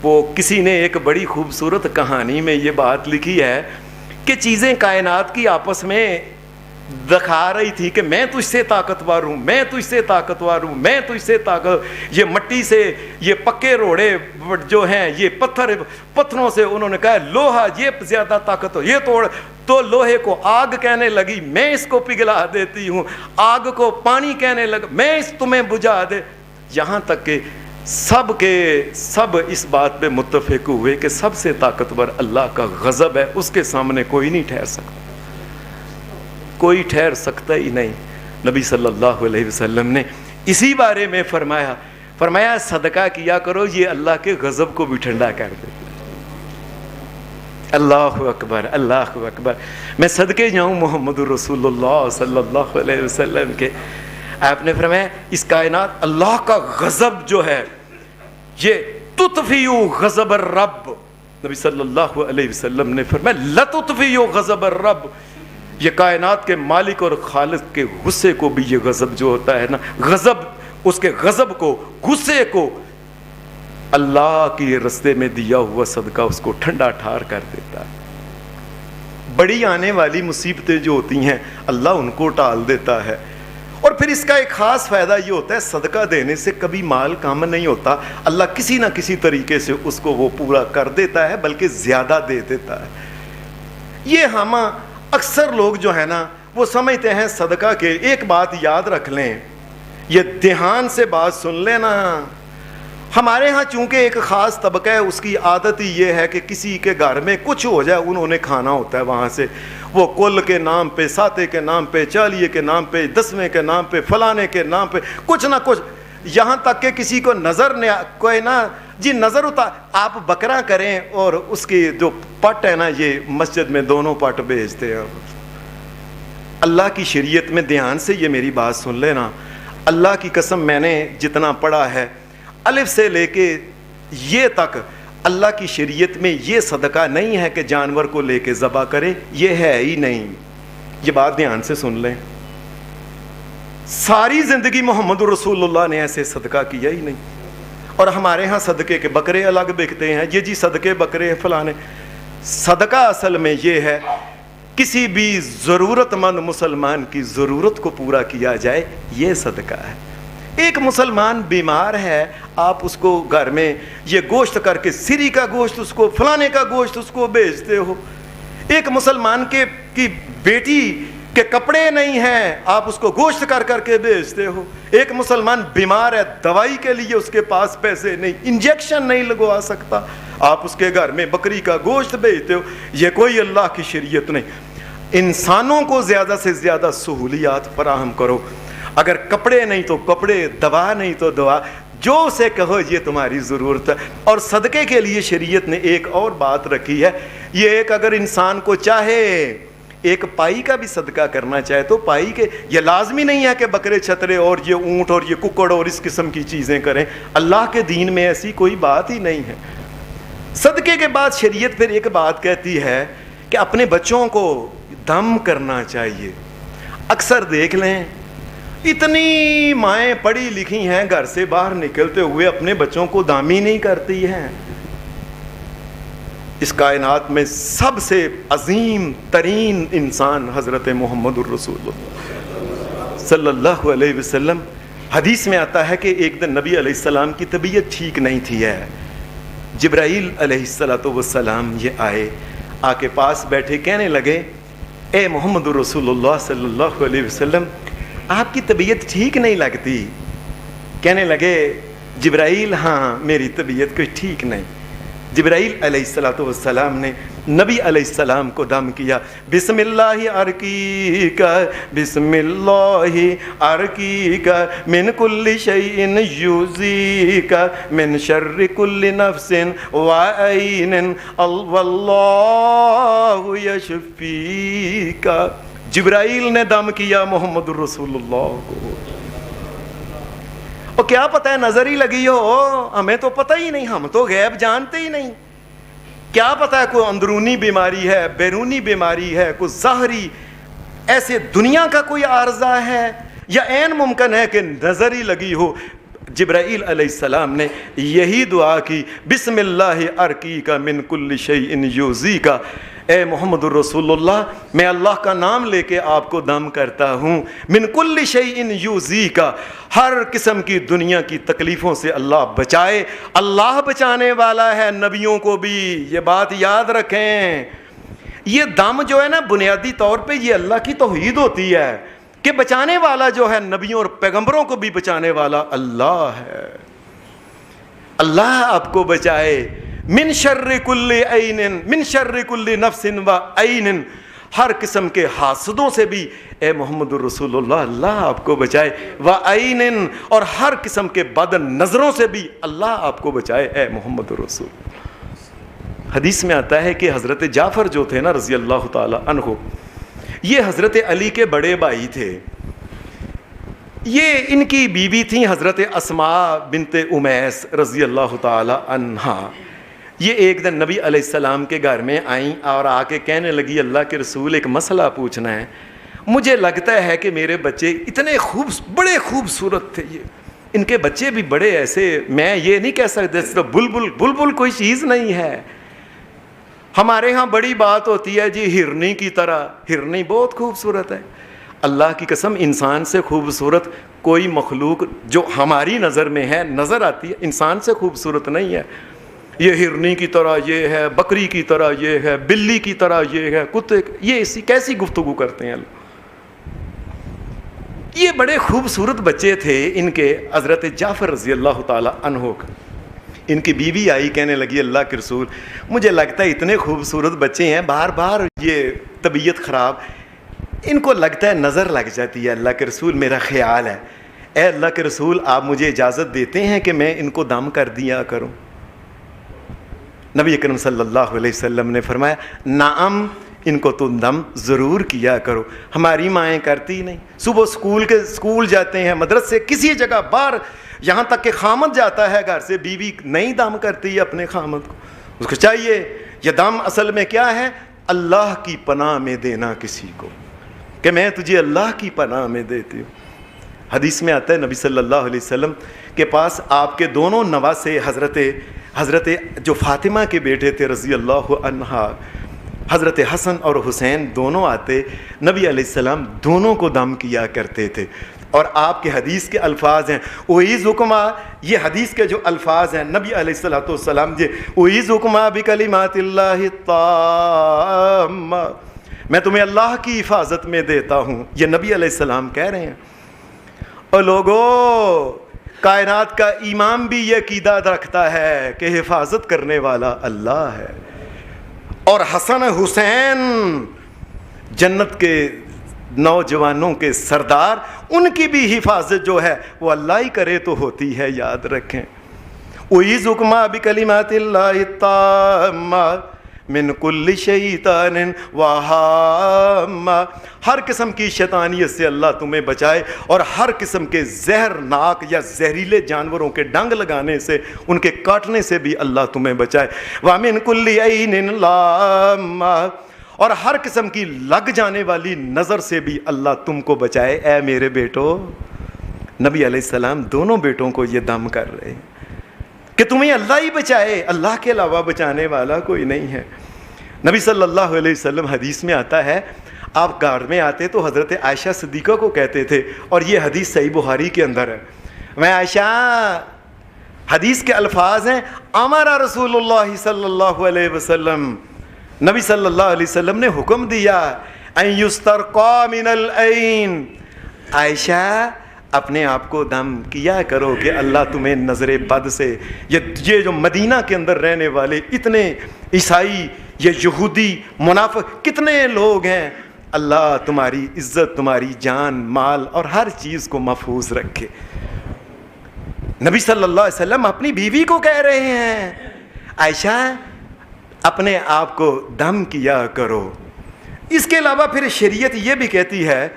وہ کسی نے ایک بڑی خوبصورت کہانی میں یہ بات لکھی ہے کہ چیزیں کائنات کی آپس میں دکھا رہی تھی کہ میں تجھ سے طاقتور ہوں، میں تجھ سے طاقتور ہوں، میں تجھ سے یہ مٹی سے، یہ پکے روڑے جو ہیں، یہ پتھروں سے انہوں نے کہا لوہا یہ زیادہ طاقتور، یہ توڑ، تو لوہے کو آگ کہنے لگی میں اس کو پگھلا دیتی ہوں، آگ کو پانی کہنے لگا میں اس تمہیں بجھا دے. یہاں تک کہ سب اس بات پہ متفق ہوئے کہ سب سے طاقتور اللہ کا غضب ہے، اس کے سامنے کوئی نہیں ٹھہر سکتا، کوئی ٹھہر سکتا ہی نہیں. نبی صلی اللہ علیہ وسلم نے اسی بارے میں فرمایا صدقہ کیا کرو، یہ اللہ کے غضب کو بھی ٹھنڈا کر دیتا. اللہ اکبر، اللہ اکبر. میں صدقے جاؤں محمد رسول اللہ صلی اللہ علیہ وسلم کے. آپ نے فرمایا اس کائنات اللہ کا غضب جو ہے یہ تطفیو غضب الرب. نبی صلی اللہ علیہ وسلم نے فرمایا لتطفیو غضب الرب، یہ کائنات کے مالک اور خالق کے غصے کو بھی یہ غضب جو ہوتا ہے نا، غضب، اس کے غضب کو، غصے کو، اللہ کے رستے میں دیا ہوا صدقہ اس کو ٹھنڈا ٹھار کر دیتا ہے. بڑی آنے والی مصیبتیں جو ہوتی ہیں اللہ ان کو ٹال دیتا ہے. اور پھر اس کا ایک خاص فائدہ یہ ہوتا ہے صدقہ دینے سے کبھی مال کم نہیں ہوتا، اللہ کسی نہ کسی طریقے سے اس کو وہ پورا کر دیتا ہے، بلکہ زیادہ دے دیتا ہے. یہ ہم اکثر لوگ جو ہے نا وہ سمجھتے ہیں صدقہ کے، ایک بات یاد رکھ لیں، یہ دھیان سے بات سن لینا. ہمارے ہاں چونکہ ایک خاص طبقہ ہے، اس کی عادت ہی یہ ہے کہ کسی کے گھر میں کچھ ہو جائے انہوں نے کھانا ہوتا ہے، وہاں سے وہ کل کے نام پہ، ساتے کے نام پہ، چالیے کے نام پہ، دسویں کے نام پہ، فلانے کے نام پہ کچھ نہ کچھ، یہاں تک کہ کسی کو نظر نہیں کوئی نہ جی نظر ہوتا آپ بکرا کریں اور اس کی جو پٹ ہے نا یہ مسجد میں دونوں پٹ بھیجتے ہیں. اللہ کی شریعت میں دھیان سے یہ میری بات سن لینا، اللہ کی قسم میں نے جتنا پڑھا ہے الف سے لے کے یہ تک، اللہ کی شریعت میں یہ صدقہ نہیں ہے کہ جانور کو لے کے ذبح کرے، یہ ہے ہی نہیں. یہ بات دھیان سے سن لیں. ساری زندگی محمد رسول اللہ نے ایسے صدقہ کیا ہی نہیں. اور ہمارے ہاں صدقے کے بکرے الگ بکتے ہیں، یہ جی صدقے بکرے ہیں فلانے. صدقہ اصل میں یہ ہے کسی بھی ضرورت مند مسلمان کی ضرورت کو پورا کیا جائے، یہ صدقہ ہے. ایک مسلمان بیمار ہے، آپ اس کو گھر میں یہ گوشت کر کے، سری کا گوشت اس کو، فلانے کا گوشت اس کو بیچتے ہو. ایک مسلمان کی بیٹی کہ کپڑے نہیں ہیں آپ اس کو گوشت کر کر کے بیچتے ہو. ایک مسلمان بیمار ہے, دوائی کے لیے اس کے پاس پیسے نہیں, انجیکشن نہیں لگوا سکتا, آپ اس کے گھر میں بکری کا گوشت بیچتے ہو. یہ کوئی اللہ کی شریعت نہیں. انسانوں کو زیادہ سے زیادہ سہولیات فراہم کرو. اگر کپڑے نہیں تو کپڑے, دوا نہیں تو دوا, جو اسے کہو یہ تمہاری ضرورت ہے. اور صدقے کے لیے شریعت نے ایک اور بات رکھی ہے, یہ ایک اگر انسان کو چاہے ایک پائی کا بھی صدقہ کرنا چاہے تو پائی کے, یہ لازمی نہیں ہے کہ بکرے چھترے اور یہ اونٹ اور یہ ککڑ اور اس قسم کی چیزیں کریں. اللہ کے دین میں ایسی کوئی بات ہی نہیں ہے. صدقے کے بعد شریعت پھر ایک بات کہتی ہے کہ اپنے بچوں کو دم کرنا چاہیے. اکثر دیکھ لیں اتنی مائیں پڑھی لکھی ہیں, گھر سے باہر نکلتے ہوئے اپنے بچوں کو دم ہی نہیں کرتی ہیں. اس کائنات میں سب سے عظیم ترین انسان حضرت محمد الرسول اللہ صلی اللہ علیہ وسلم. حدیث میں آتا ہے کہ ایک دن نبی علیہ السلام کی طبیعت ٹھیک نہیں تھی ہے. جبرائیل علیہ السلام یہ آئے, آ کے پاس بیٹھے, کہنے لگے اے محمد الرسول اللہ صلی اللہ علیہ وسلم آپ کی طبیعت ٹھیک نہیں لگتی. کہنے لگے جبرائیل ہاں میری طبیعت کوئی ٹھیک نہیں. جبرائیل علیہ السلام نے نبی علیہ السلام کو دم کیا. بسم اللہ ارقیک بسم اللہ ارقیک من کل شیء یؤذیک من شر کل نفس وعین واللہ یشفیک. جبرائیل نے دم کیا محمد الرسول اللہ کو. اور کیا پتہ ہے نظر ہی لگی ہو, ہمیں تو پتہ ہی نہیں, ہم تو غیب جانتے ہی نہیں. کیا پتہ ہے کوئی اندرونی بیماری ہے, بیرونی بیماری ہے, کوئی ظاہری ایسے دنیا کا کوئی عارضہ ہے, یا عین ممکن ہے کہ نظر ہی لگی ہو. جبرائیل علیہ السلام نے یہی دعا کی, بسم اللہ ارقیک من کل شیء یؤذیک. اے محمد الرسول اللہ میں اللہ کا نام لے کے آپ کو دم کرتا ہوں. من کل شیء یؤذیک, ہر قسم کی دنیا کی تکلیفوں سے اللہ بچائے. اللہ بچانے والا ہے, نبیوں کو بھی یہ بات یاد رکھیں. یہ دم جو ہے نا بنیادی طور پہ یہ اللہ کی توحید ہوتی ہے کہ بچانے والا جو ہے نبیوں اور پیغمبروں کو بھی بچانے والا اللہ ہے. اللہ آپ کو بچائے. من شر کل عین من شر کل نفس و عین, ہر قسم کے حاسدوں سے بھی اے محمد الرسول اللہ اللہ آپ کو بچائے. و عین, اور ہر قسم کے بد نظروں سے بھی اللہ آپ کو بچائے اے محمد الرسول. حدیث میں آتا ہے کہ حضرت جعفر جو تھے نا رضی اللہ تعالی عنہ, یہ حضرت علی کے بڑے بھائی تھے. یہ ان کی بیوی تھیں حضرت اسماء بنت امیس رضی اللہ تعالی عنہا. یہ ایک دن نبی علیہ السلام کے گھر میں آئیں اور آ کے کہنے لگی اللہ کے رسول ایک مسئلہ پوچھنا ہے. مجھے لگتا ہے کہ میرے بچے اتنے بڑے خوبصورت تھے, یہ ان کے بچے بھی بڑے ایسے, میں یہ نہیں کہہ سکتا بلبل کوئی چیز نہیں ہے. ہمارے ہاں بڑی بات ہوتی ہے جی ہرنی کی طرح, ہرنی بہت خوبصورت ہے. اللہ کی قسم انسان سے خوبصورت کوئی مخلوق جو ہماری نظر میں ہے نظر آتی ہے انسان سے خوبصورت نہیں ہے. یہ ہرنی کی طرح یہ ہے, بکری کی طرح یہ ہے, بلی کی طرح یہ ہے, کتے, یہ اسی کیسی گفتگو کرتے ہیں. یہ بڑے خوبصورت بچے تھے ان کے حضرت جعفر رضی اللہ تعالی عنہ. ان کی بیوی آئی کہنے لگی اللہ کے رسول مجھے لگتا ہے اتنے خوبصورت بچے ہیں بار بار یہ طبیعت خراب, ان کو لگتا ہے نظر لگ جاتی ہے. اللہ کے رسول میرا خیال ہے اے اللہ کے رسول آپ مجھے اجازت دیتے ہیں کہ میں ان کو دم کر دیا کروں. نبی اکرم صلی اللہ علیہ وسلم نے فرمایا نعم, ان کو تم دم ضرور کیا کرو. ہماری مائیں کرتی نہیں, صبح اسکول جاتے ہیں, مدرسے کسی جگہ باہر, یہاں تک کہ خامد جاتا ہے گھر سے, بیوی نہیں دم کرتی ہے اپنے خامد کو. اس کو چاہیے یہ دم اصل میں کیا ہے, اللہ کی پناہ میں دینا کسی کو, کہ میں تجھے اللہ کی پناہ میں دیتی ہوں. حدیث میں آتا ہے نبی صلی اللہ علیہ وسلم کے پاس آپ کے دونوں نواسے حضرت جو فاطمہ کے بیٹے تھے رضی اللہ عنہا, حضرت حسن اور حسین دونوں آتے, نبی علیہ السلام دونوں کو دم کیا کرتے تھے. اور آپ کے حدیث کے الفاظ ہیں اعیذکما, یہ حدیث کے جو الفاظ ہیں نبی علیہ السلام یہ اعیذکما بکلمات اللہ التامہ میں تمہیں اللہ کی حفاظت میں دیتا ہوں. یہ نبی علیہ السلام کہہ رہے ہیں. اور لوگوں، کائنات کا امام بھی یہ عقیدہ رکھتا ہے کہ حفاظت کرنے والا اللہ ہے. اور حسن حسین جنت کے نوجوانوں کے سردار، ان کی بھی حفاظت جو ہے وہ اللہ ہی کرے تو ہوتی ہے، یاد رکھیں. اعیذکم بکلمات اللہ التامات من کل شیطان وہامہ. ہر قسم کی شیطانیت سے اللہ تمہیں بچائے، اور ہر قسم کے زہرناک یا زہریلے جانوروں کے ڈنگ لگانے سے، ان کے کاٹنے سے بھی اللہ تمہیں بچائے. وَمِن كُلِّ عَيْنٍ لَامَّةٍ، اور ہر قسم کی لگ جانے والی نظر سے بھی اللہ تم کو بچائے. اے میرے بیٹو، نبی علیہ السلام دونوں بیٹوں کو یہ دم کر رہے ہیں کہ تمہیں اللہ ہی بچائے، اللہ کے علاوہ بچانے والا کوئی نہیں ہے. نبی صلی اللہ علیہ وسلم، حدیث میں آتا ہے، آپ گھر میں آتے تو حضرت عائشہ صدیقہ کو کہتے تھے، اور یہ حدیث صحیح بخاری کے اندر ہے. میں عائشہ، حدیث کے الفاظ ہیں، امر رسول اللہ صلی اللہ علیہ وسلم، نبی صلی اللہ علیہ وسلم نے حکم دیا، ان یسترقى من العین. عائشہ، اپنے آپ کو دم کیا کرو کہ اللہ تمہیں نظر بد سے. یہ جو مدینہ کے اندر رہنے والے اتنے عیسائی، یہ یہودی، منافق، کتنے لوگ ہیں، اللہ تمہاری عزت، تمہاری جان، مال اور ہر چیز کو محفوظ رکھے. نبی صلی اللہ علیہ وسلم اپنی بیوی کو کہہ رہے ہیں، عائشہ اپنے آپ کو دم کیا کرو. اس کے علاوہ پھر شریعت یہ بھی کہتی ہے،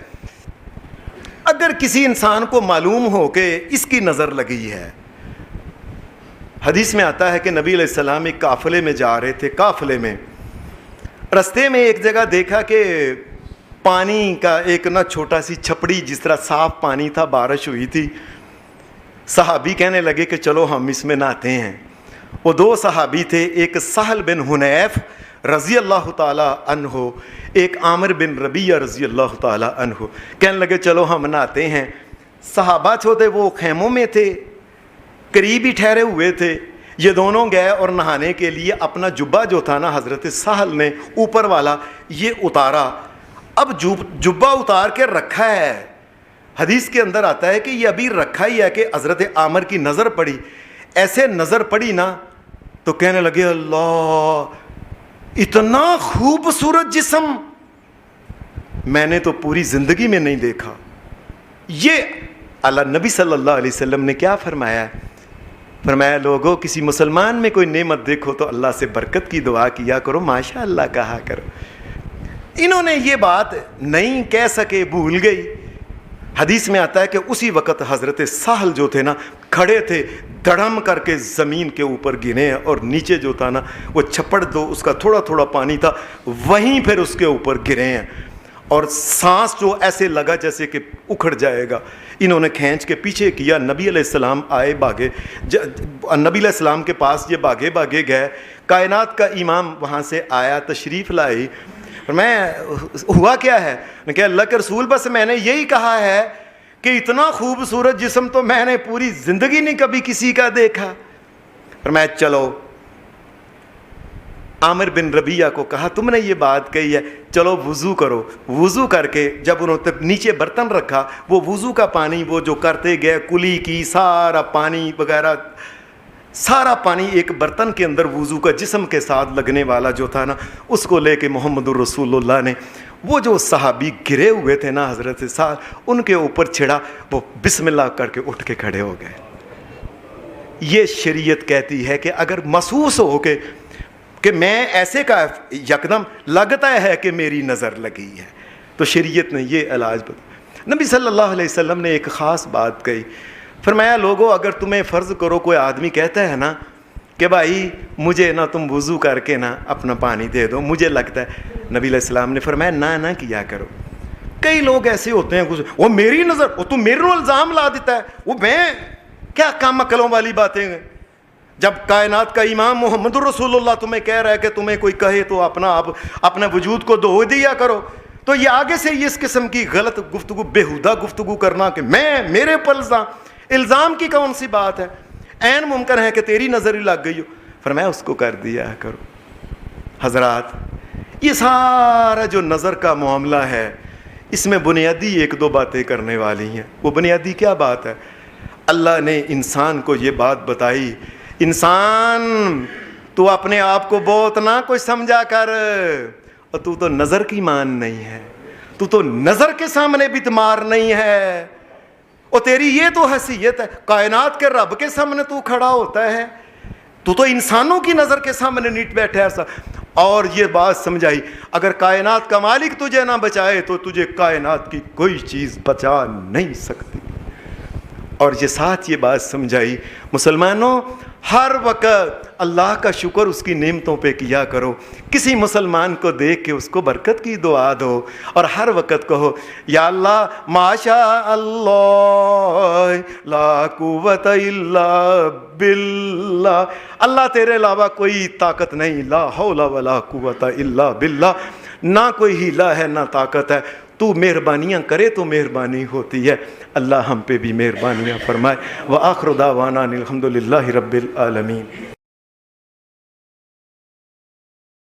اگر کسی انسان کو معلوم ہو کہ اس کی نظر لگی ہے. حدیث میں آتا ہے کہ نبی علیہ السلام ایک قافلے میں جا رہے تھے. قافلے میں رستے میں ایک جگہ دیکھا کہ پانی کا ایک چھوٹا سی چھپڑی، جس طرح صاف پانی تھا، بارش ہوئی تھی. صحابی کہنے لگے کہ چلو ہم اس میں نہاتے ہیں. وہ دو صحابی تھے، ایک سہل بن حنیف رضی اللہ تعالی عنہ، ایک عامر بن ربیعہ رضی اللہ تعالی عنہ. کہنے لگے چلو ہم نہاتے ہیں. صحابہ چھوٹے، وہ خیموں میں تھے، قریب ہی ٹھہرے ہوئے تھے. یہ دونوں گئے اور نہانے کے لیے اپنا جبہ جو تھا نا، حضرت سہل نے اوپر والا یہ اتارا. اب جبہ اتار کے رکھا ہے. حدیث کے اندر آتا ہے کہ یہ ابھی رکھا ہی ہے کہ حضرت عامر کی نظر پڑی. ایسے نظر پڑی نا تو کہنے لگے، اللہ، اتنا خوبصورت جسم میں نے تو پوری زندگی میں نہیں دیکھا. یہ اللہ نبی صلی اللہ علیہ وسلم نے کیا فرمایا؟ فرمایا، لوگوں، کسی مسلمان میں کوئی نعمت دیکھو تو اللہ سے برکت کی دعا کیا کرو، ماشاء اللہ کہا کرو. انہوں نے یہ بات نہیں کہہ سکے، بھول گئی. حدیث میں آتا ہے کہ اسی وقت حضرت سہل جو تھے نا، کھڑے تھے، دڑم کر کے زمین کے اوپر گرے، اور نیچے جو تھا نا وہ چھپڑ، دو اس کا تھوڑا تھوڑا پانی تھا، وہیں پھر اس کے اوپر گرے ہیں. اور سانس جو ایسے لگا جیسے کہ اکھڑ جائے گا. انہوں نے کھینچ کے پیچھے کیا. نبی علیہ السلام آئے، بھاگے. نبی علیہ السلام کے پاس یہ بھاگے گئے. کائنات کا امام وہاں سے آیا، تشریف لائی. میں ہوا کیا ہے؟ میں کہ اللہ کے رسول، بس میں نے یہی کہا ہے کہ اتنا خوبصورت جسم تو میں نے پوری زندگی نہیں کبھی کسی کا دیکھا. میں چلو، عامر بن ربیعہ کو کہا، تم نے یہ بات کہی ہے، چلو وضو کرو. وضو کر کے جب انہوں نے نیچے برتن رکھا، وہ وضو کا پانی وہ جو کرتے گئے، کلی کی سارا پانی وغیرہ، سارا پانی ایک برتن کے اندر وضو کا جسم کے ساتھ لگنے والا جو تھا نا، اس کو لے کے محمد الرسول اللہ نے، وہ جو صحابی گرے ہوئے تھے نا حضرت سعد، ان کے اوپر چھڑا. وہ بسم اللہ کر کے اٹھ کے کھڑے ہو گئے. یہ شریعت کہتی ہے کہ اگر محسوس ہو کہ میں ایسے کا یکدم لگتا ہے کہ میری نظر لگی ہے، تو شریعت نے یہ علاج بتایا. نبی صلی اللہ علیہ وسلم نے ایک خاص بات کہی. فرمایا، لوگوں، اگر تمہیں فرض کرو کوئی آدمی کہتا ہے نا کہ بھائی مجھے نا تم وضو کر کے نا اپنا پانی دے دو، مجھے لگتا ہے، نبی علیہ السلام نے فرمایا نہ کیا کرو. کئی لوگ ایسے ہوتے ہیں، وہ میری نظر، وہ تو میرے الزام لا دیتا ہے، وہ میں کیا کام عقلوں والی باتیں ہیں. جب کائنات کا امام محمد الرسول اللہ تمہیں کہہ رہا ہے کہ تمہیں کوئی کہے تو اپنا وجود کو دھو دیا کرو، تو یہ آگے سے اس قسم کی غلط گفتگو، بیہودہ گفتگو کرنا کہ میرے پر الزام کی کون سی بات ہے؟ عین ممکن ہے کہ تیری نظر ہی لگ گئی ہو. فرمایا اس کو کر دیا کرو. حضرات، یہ سارا جو نظر کا معاملہ ہے اس میں بنیادی ایک دو باتیں کرنے والی ہیں. وہ بنیادی کیا بات ہے؟ اللہ نے انسان کو یہ بات بتائی، انسان تو اپنے آپ کو بہت نہ کچھ سمجھا کر، اور تو نظر کی مان نہیں ہے، تو نظر کے سامنے بھی تمار نہیں ہے، اور تیری یہ تو حیثیت ہے کائنات کے رب کے سامنے تو کھڑا ہوتا ہے، تو انسانوں کی نظر کے سامنے نیٹ بیٹھے ایسا. اور یہ بات سمجھائی اگر کائنات کا مالک تجھے نہ بچائے تو تجھے کائنات کی کوئی چیز بچا نہیں سکتی. اور یہ ساتھ یہ بات سمجھائی مسلمانوں ہر وقت اللہ کا شکر اس کی نعمتوں پہ کیا کرو. کسی مسلمان کو دیکھ کے اس کو برکت کی دعا دو، اور ہر وقت کہو یا اللہ ماشاء اللہ لا قوت الا باللہ، اللہ تیرے علاوہ کوئی طاقت نہیں، لا حول ولا قوت الا باللہ، نہ کوئی ہیلا ہے نہ طاقت ہے، تو مہربانیاں کرے تو مہربانی ہوتی ہے. اللہ ہم پہ بھی مہربانیاں فرمائے. وآخر دعوانا الحمدللہ رب العالمین.